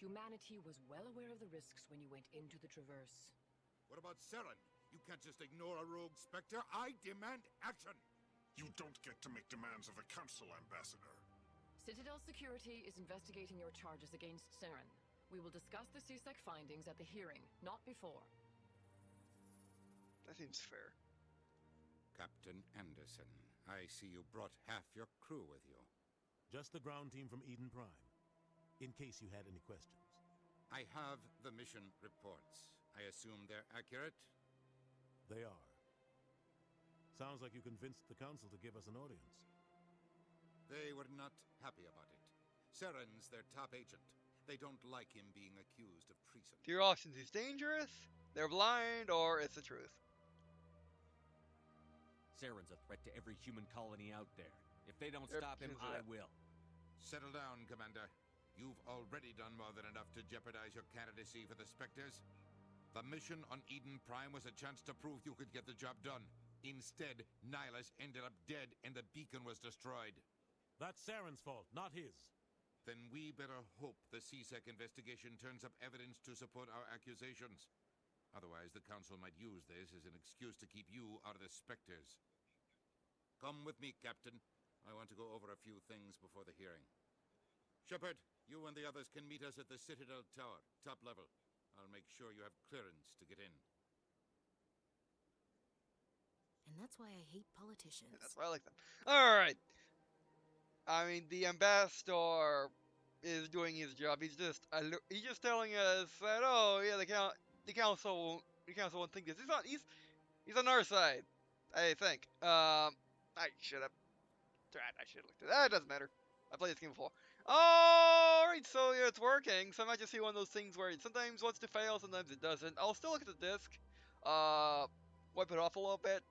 Humanity was well aware of the risks when you went into the Traverse. What about Saren? You can't just ignore a rogue Spectre. I demand action! You don't get to make demands of the Council, Ambassador. Citadel Security is investigating your charges against Saren. We will discuss the CSEC findings at the hearing, not before. That seems fair. Captain Anderson, I see you brought half your crew with you. Just the ground team from Eden Prime, in case you had any questions. I have the mission reports. I assume they're accurate? They are. Sounds like you convinced the Council to give us an audience. They were not happy about it. Saren's their top agent. They don't like him being accused of treason. Your options: he's dangerous, they're blind, or it's the truth. Saren's a threat to every human colony out there. If they don't Yep, stop him, consider I that. will. Settle down, Commander. You've already done more than enough to jeopardize your candidacy for the Spectres. The mission on Eden Prime was a chance to prove you could get the job done. Instead, Nihilus ended up dead and the beacon was destroyed. That's Saren's fault, not his. Then we better hope the CSEC investigation turns up evidence to support our accusations. Otherwise, the Council might use this as an excuse to keep you out of the Spectres. Come with me, Captain. I want to go over a few things before the hearing. Shepard, you and the others can meet us at the Citadel Tower, top level. I'll make sure you have clearance to get in. And that's why I hate politicians. Yeah, that's why I like them. Alright. I mean, the ambassador is doing his job. He's just telling us that, oh yeah, the council won't think this. He's on our side, I think. I shut up. I should have looked at that. It doesn't matter. I played this game before. Alright, so yeah, it's working. So I might just see one of those things where it sometimes wants to fail, sometimes it doesn't. I'll still look at the disc. Wipe it off a little bit.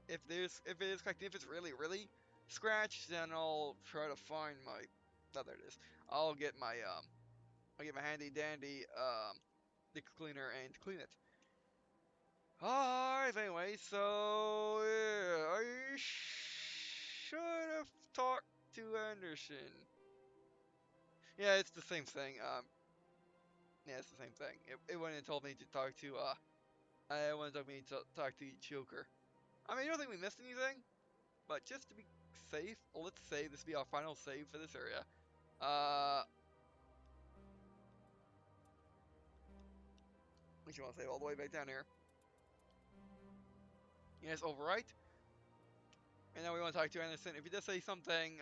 If it is connected, if it's really scratched, then I'll try to find my. Oh, there it is. I'll get my handy dandy dick cleaner and clean it. Alright, anyway, so yeah, I should have talked to Anderson. Yeah, it's the same thing. Yeah, it's the same thing. It went and told me to talk to it went and told me to talk to Joker. I mean, I don't think we missed anything, but just to be safe, let's say this be our final save for this area. We should want to save all the way back down here. Yes, overwrite. And now we want to talk to Anderson. If he does say something,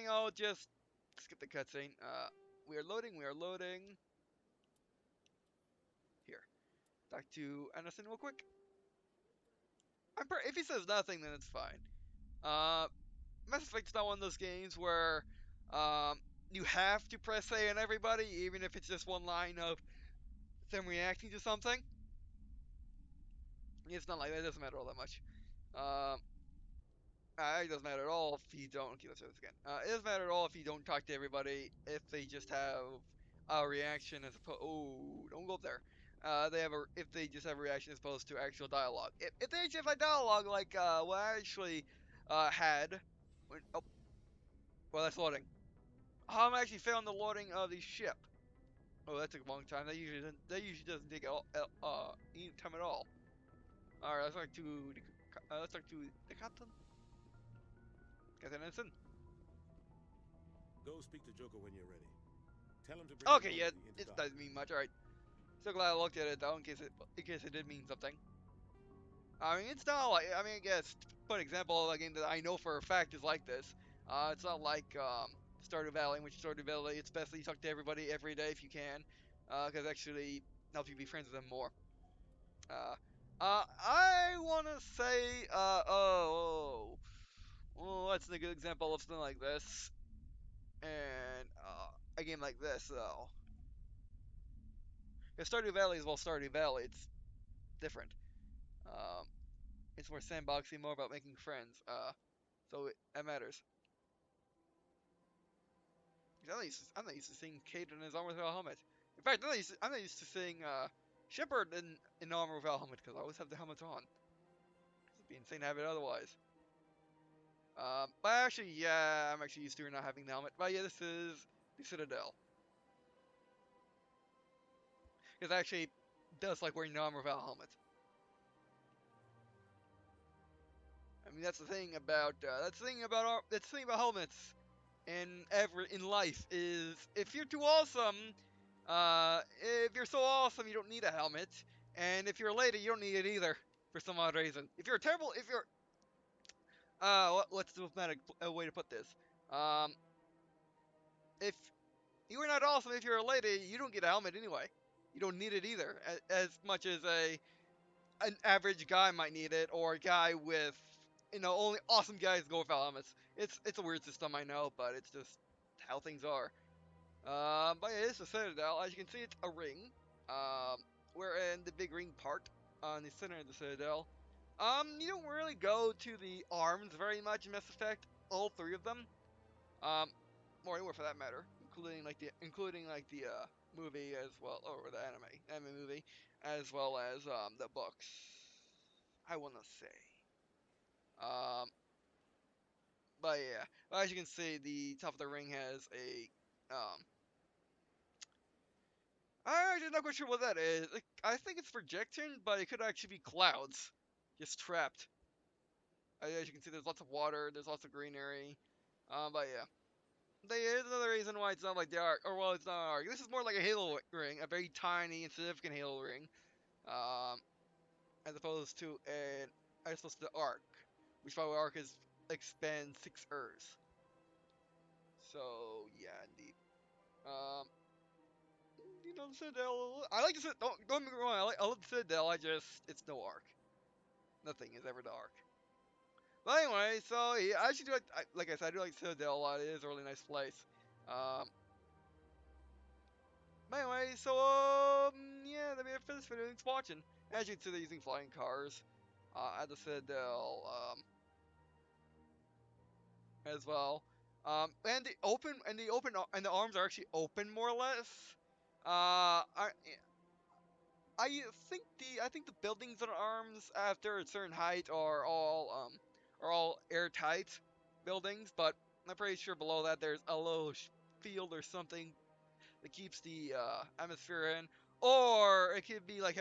I'll just skip the cutscene. We are loading. Here. Talk to Anderson real quick. If he says nothing, then it's fine. Mass Effect's not one of those games where you have to press A on everybody, even if it's just one line of them reacting to something. It's not like that. It doesn't matter all that much. It doesn't matter at all if you don't. Okay, let's do this again. It doesn't matter at all if you don't talk to everybody. If they just have a reaction as opposed. Oh, don't go up there. If they just have a reaction as opposed to actual dialogue. If they just have dialogue like what I actually had. Oh, well, that's loading. I'm actually failing the loading of the ship. Oh, that took a long time. That usually doesn't take any time at all. All right, let's talk to the captain. Captain Ensign. Go speak to Joker when you're ready. Tell him to bring Okay, yeah, it doesn't mean much. All right. So glad I looked at it though, in case it did mean something. I mean, it's not like I guess for example, a game that I know for a fact is like this. It's not like Stardew Valley, in which Stardew Valley, it's best that you talk to everybody every day if you can, because actually helps you be friends with them more. I want to say, well, that's a good example of something like this, and a game like this though. Because Stardew Valley is Stardew Valley. It's different. Um, it's more sandboxy, more about making friends. That matters. I'm not used to seeing Kate in his armor without a helmet. In fact, I'm not used to seeing Shepard in armor without a helmet because I always have the helmet on. It'd be insane to have it otherwise. But actually, yeah, I'm actually used to not having the helmet. But yeah, this is the Citadel. Because I actually does like wearing the armor without a helmet. I mean, that's the thing about helmets. In life is if you're too awesome, if you're so awesome, you don't need a helmet, and if you're a lady, you don't need it either for some odd reason. If you're terrible, if you're what's the diplomatic way to put this? If you are not awesome, if you're a lady, you don't get a helmet anyway. You don't need it either, as much as an average guy might need it, or a guy with only awesome guys go without helmets. It's a weird system, I know, but it's just how things are. But yeah, it's a Citadel. As you can see, it's a ring. We're in the big ring part on the center of the Citadel. You don't really go to the arms very much in Mass Effect. All three of them. Or anywhere for that matter, including like the movie as well, or the anime movie, as well as the books. I wanna say. Um, but yeah, as you can see, the top of the ring has a I'm actually not quite sure what that is. Like, I think it's projection, but it could actually be clouds, just trapped. As you can see, there's lots of water, there's lots of greenery. But yeah, there's another reason why it's not like the arc, or well, it's not an arc. This is more like a Halo ring, a very tiny, insignificant Halo ring, um, as opposed to the arc, which by the way, arc is expand 6 Earths. So yeah, indeed. Um, the Citadel. I like the Citadel. Don't get me wrong. I love the Citadel. It's no arc. Nothing is ever the arc. But anyway, so yeah, I actually do like I said, I do like Citadel a lot. It is a really nice place. Um, but anyway, so yeah, that'd be it for this video. Thanks for watching. As you can see, they're using flying cars at the Citadel as well. And the arms are actually open more or less. I think the buildings on arms after a certain height are all airtight buildings, but I'm pretty sure below that there's a little field or something that keeps the atmosphere in, or it could be like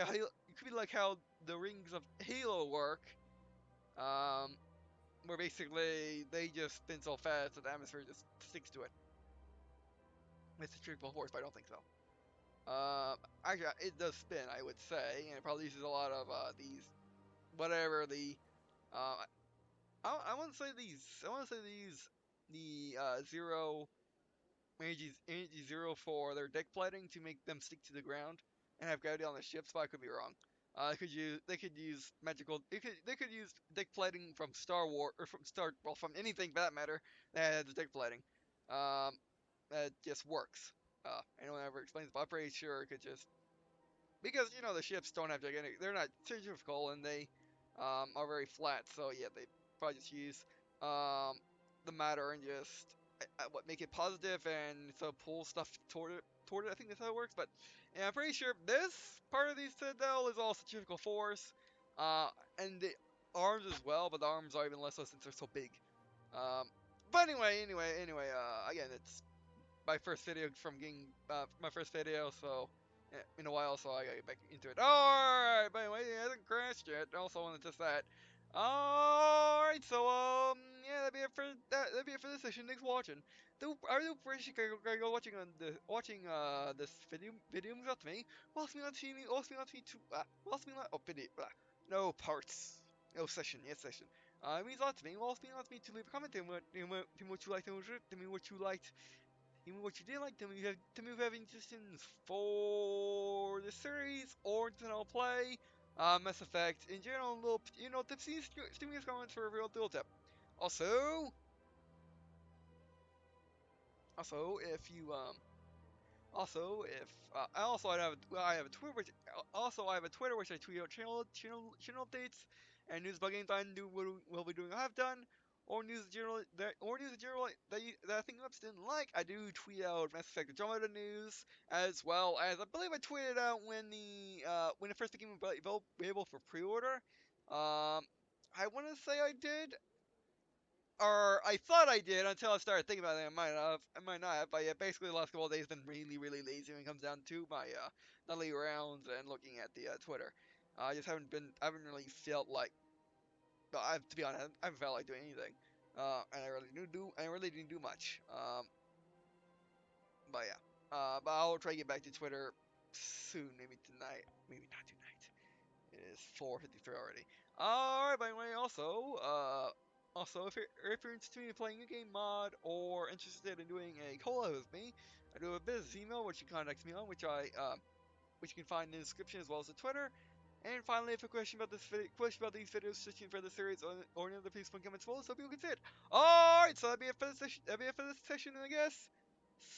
how the rings of Halo work, um, where basically they just spin so fast that the atmosphere just sticks to it. It's a triple force, but I don't think so. Actually, it does spin, I would say, and it probably uses a lot of these whatever the uh, I want to say these I want to say these the zero energy zero for their deck plating to make them stick to the ground and have gravity on the ships, but I could be wrong. They could use magical they could use deck plating from Star Wars or from anything for that matter that has deck plating. Um, that just works. Anyone ever explains, but I'm pretty sure it could just because the ships don't have gigantic, they're not centrifugal and they are very flat. So yeah, they probably just use um, the matter and just what make it positive and so pull stuff toward it. Toward it, I think that's how it works. But yeah, I'm pretty sure this part of the Citadel is all centrifugal force, and the arms as well. But the arms are even less so since they're so big. But anyway, again, it's my first video from getting my first video, so in a while, so I gotta get back into it. Alright, but anyway, it hasn't crashed yet. Also, wanted to test that. Alright, so yeah, that'd be it for this session. Thanks for watching. I do appreciate you guys watching this video without me. Whilst me not seeing me, whilst me not seeing whilst me not video, no parts, no session, yes session. It means a lot to me. Whilst me not me to leave a comment, tell me what you liked, tell me what you liked. Tell me what you did like. Tell me if you have any suggestions for the series or anything I'll play. Mass Effect in general, little tips. Leave me comments for a real little tip. Also, if you if I have a Twitter I have a Twitter which I tweet out channel updates and news about games I do will be doing I have done or news in general that I think ups didn't like. I do tweet out Mass Effect Andromeda news as well as I believe I tweeted out when it first became available for pre-order. I want to say I did or I thought I did until I started thinking about it. I might not have. But yeah, basically the last couple of days have been really, really lazy when it comes down to my daily rounds and looking at the Twitter. I just I haven't really felt like, to be honest, I haven't felt like doing anything. And I really didn't do much. But yeah. But I'll try to get back to Twitter soon, maybe tonight, maybe not tonight. It is 4:53 already. Alright, by the way, also if you're interested in playing a game mod or interested in doing a collab with me, I do have a business email which you can contact me on, which you can find in the description as well as the Twitter. And finally, if you have a question about these videos, searching for the series or any other piece of comments below, so people can see it. Alright, so that'd be it for this session. I guess.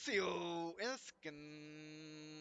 See you in a second.